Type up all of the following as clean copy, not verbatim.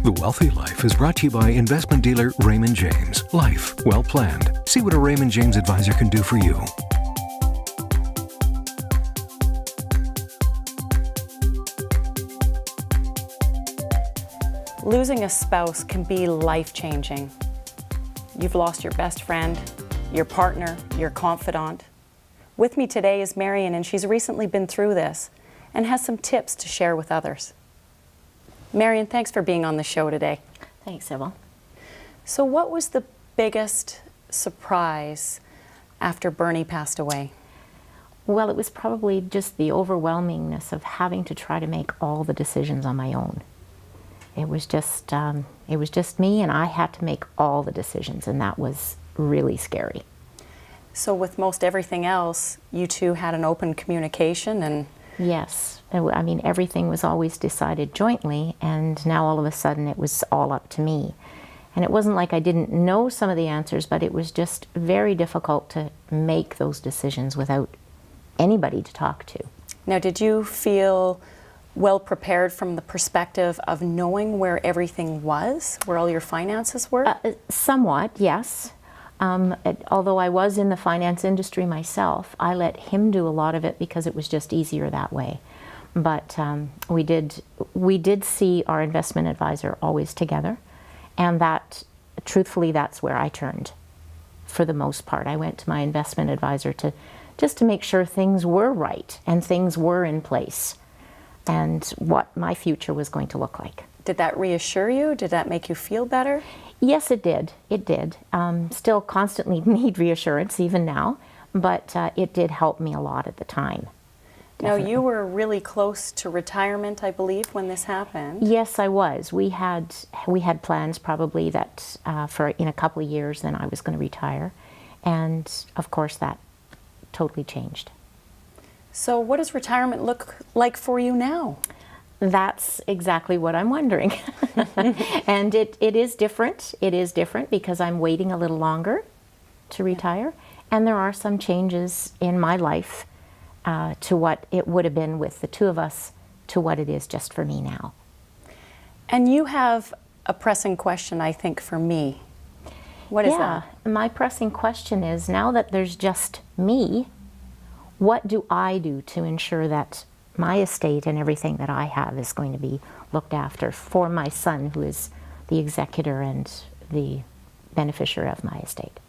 The Wealthy Life is brought to you by investment dealer Raymond James. Life well planned. See what a Raymond James advisor can do for you. Losing a spouse can be life-changing. You've lost your best friend, your partner, your confidant. With me today is Marion, and she's recently been through this and has some tips to share with others. Marion, thanks for being on the show today. Thanks, Sybil. So what was the biggest surprise after Bernie passed away? Well, it was probably just the overwhelmingness of having to try to make all the decisions on my own. It was just me, and I had to make all the decisions, and that was really scary. So with most everything else, you two had an open communication and... Yes. I mean, everything was always decided jointly, and now all of a sudden it was all up to me. And it wasn't like I didn't know some of the answers, but it was just very difficult to make those decisions without anybody to talk to. Now, did you feel well prepared from the perspective of knowing where everything was, where all your finances were? Somewhat, yes. Although I was in the finance industry myself, I let him do a lot of it because it was just easier that way. But we did see our investment advisor always together, and that, truthfully, that's where I turned for the most part. I went to my investment advisor just to make sure things were right and things were in place and what my future was going to look like. Did that reassure you? Did that make you feel better? Yes, it did. It did. Still constantly need reassurance even now, but it did help me a lot at the time. Definitely. Now, you were really close to retirement, I believe, when this happened. Yes, I was. We had plans probably that in a couple of years then I was going to retire, and of course that totally changed. So what does retirement look like for you now? That's exactly what I'm wondering. And it is different. It is different because I'm waiting a little longer to retire, and there are some changes in my life to what it would have been with the two of us to what it is just for me now. And you have a pressing question, I think, for me. What is that? Yeah, my pressing question is, now that there's just me, what do I do to ensure that my estate and everything that I have is going to be looked after for my son, who is the executor and the beneficiary of my estate?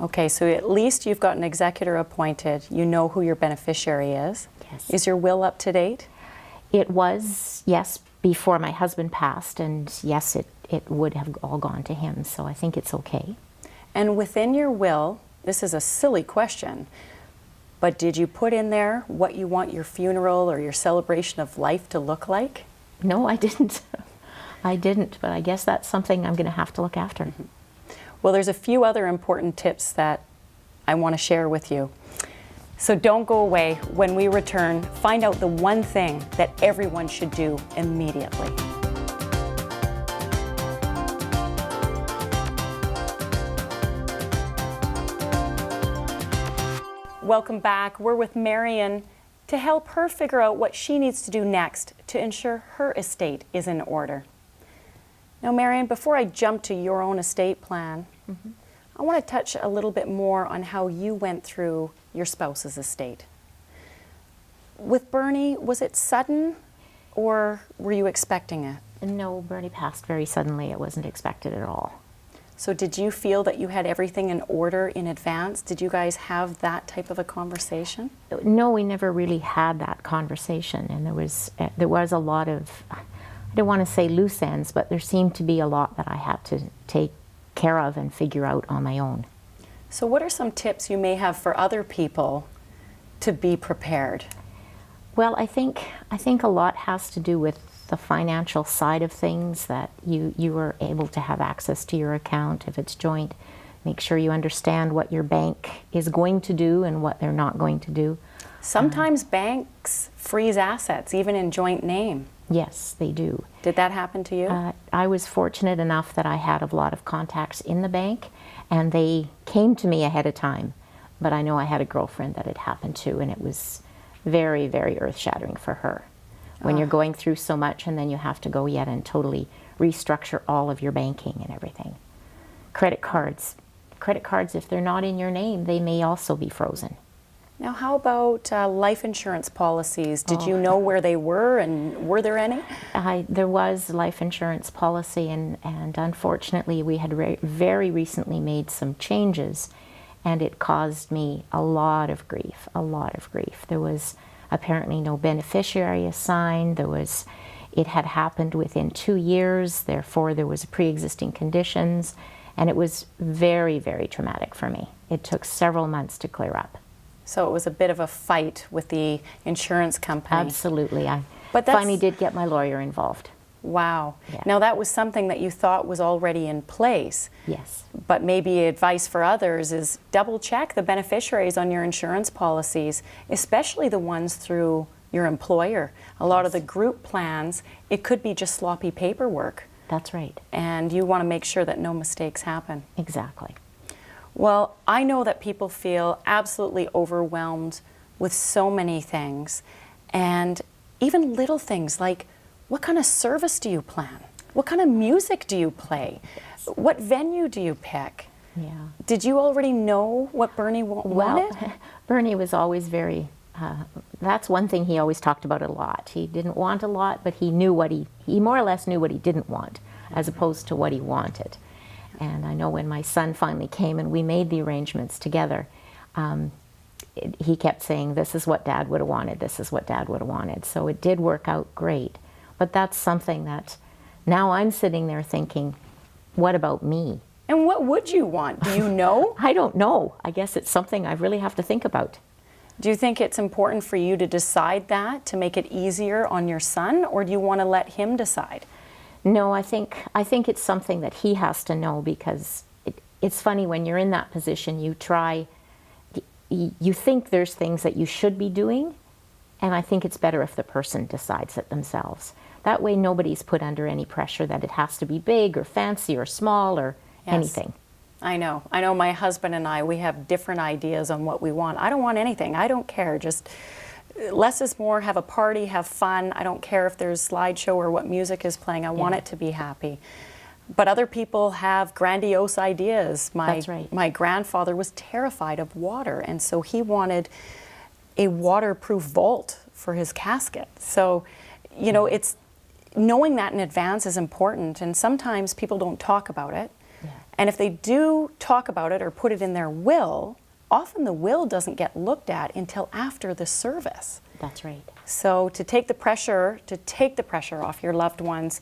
Okay, so at least you've got an executor appointed. You know who your beneficiary is. Yes. Is your will up to date? It was, yes, before my husband passed, and yes, it would have all gone to him, so I think it's okay. And within your will, this is a silly question, but did you put in there what you want your funeral or your celebration of life to look like? No, I didn't. I didn't, but I guess that's something I'm going to have to look after. Mm-hmm. Well, there's a few other important tips that I want to share with you. So don't go away. When we return, find out the one thing that everyone should do immediately. Welcome back. We're with Marion to help her figure out what she needs to do next to ensure her estate is in order. Now, Marion, before I jump to your own estate plan, I want to touch a little bit more on how you went through your spouse's estate. With Bernie, was it sudden or were you expecting it? No, Bernie passed very suddenly. It wasn't expected at all. So did you feel that you had everything in order in advance? Did you guys have that type of a conversation? No, we never really had that conversation, and there was a lot of, I don't want to say loose ends, but there seemed to be a lot that I had to take care of and figure out on my own. So what are some tips you may have for other people to be prepared? Well, I think a lot has to do with the financial side of things, that you are able to have access to your account if it's joint. Make sure you understand what your bank is going to do and what they're not going to do. Sometimes banks freeze assets, even in joint name. Yes, they do. Did that happen to you? I was fortunate enough that I had a lot of contacts in the bank, and they came to me ahead of time. But I know I had a girlfriend that it happened to, and it was very, very earth-shattering for her. When you're going through so much and then you have to go yet and totally restructure all of your banking and everything. Credit cards, if they're not in your name, they may also be frozen. Now, how about life insurance policies? Did you know where they were, and were there any? There was life insurance policy, and unfortunately we had very recently made some changes, and it caused me a lot of grief, There was apparently no beneficiary assigned. It had happened within 2 years, therefore there was pre-existing conditions, and it was very, very traumatic for me. It took several months to clear up. So it was a bit of a fight with the insurance company. Absolutely. I finally did get my lawyer involved. Wow. Yeah. Now that was something that you thought was already in place. Yes. But maybe advice for others is double check the beneficiaries on your insurance policies, especially the ones through your employer. A lot of the group plans, it could be just sloppy paperwork. That's right. And you want to make sure that no mistakes happen. Exactly. Well, I know that people feel absolutely overwhelmed with so many things, and even little things like, what kind of service do you plan? What kind of music do you play? What venue do you pick? Yeah. Did you already know what Bernie wanted? Well, Bernie was always very, that's one thing he always talked about a lot. He didn't want a lot, but he knew he more or less knew what he didn't want, as opposed to what he wanted. And I know when my son finally came and we made the arrangements together, he kept saying, this is what Dad would have wanted, this is what Dad would have wanted. So it did work out great. But that's something that now I'm sitting there thinking, what about me? And what would you want? Do you know? I don't know. I guess it's something I really have to think about. Do you think it's important for you to decide that to make it easier on your son, or do you want to let him decide? No, I think it's something that he has to know, because it's funny when you're in that position, you think there's things that you should be doing, and I think it's better if the person decides it themselves. That way nobody's put under any pressure that it has to be big or fancy or small or anything. I know my husband and I, we have different ideas on what we want. I don't want anything. I don't care. Just less is more. Have a party, have fun. I don't care if there's slideshow or what music is playing. I want it to be happy. But other people have grandiose ideas. That's right. My grandfather was terrified of water, and so he wanted a waterproof vault for his casket. So, you know, it's knowing that in advance is important, and sometimes people don't talk about it. Yeah. And if they do talk about it or put it in their will, often the will doesn't get looked at until after the service. That's right. So to take the pressure off your loved ones,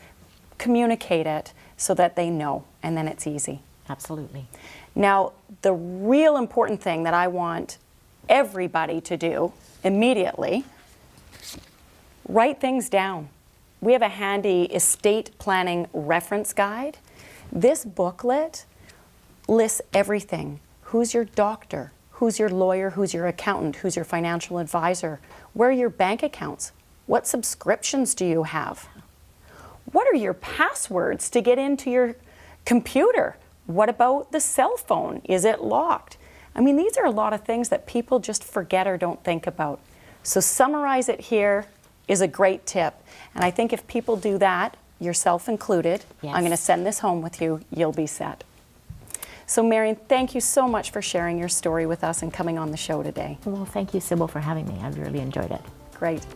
communicate it so that they know, and then it's easy. Absolutely. Now, the real important thing that I want everybody to do immediately, write things down. We have a handy estate planning reference guide. This booklet lists everything. Who's your doctor? Who's your lawyer? Who's your accountant? Who's your financial advisor? Where are your bank accounts? What subscriptions do you have? What are your passwords to get into your computer? What about the cell phone? Is it locked? I mean, these are a lot of things that people just forget or don't think about. So summarize it here is a great tip. And I think if people do that, yourself included, yes. I'm going to send this home with you, you'll be set. So Marion, thank you so much for sharing your story with us and coming on the show today. Well, thank you, Sybil, for having me. I've really enjoyed it. Great.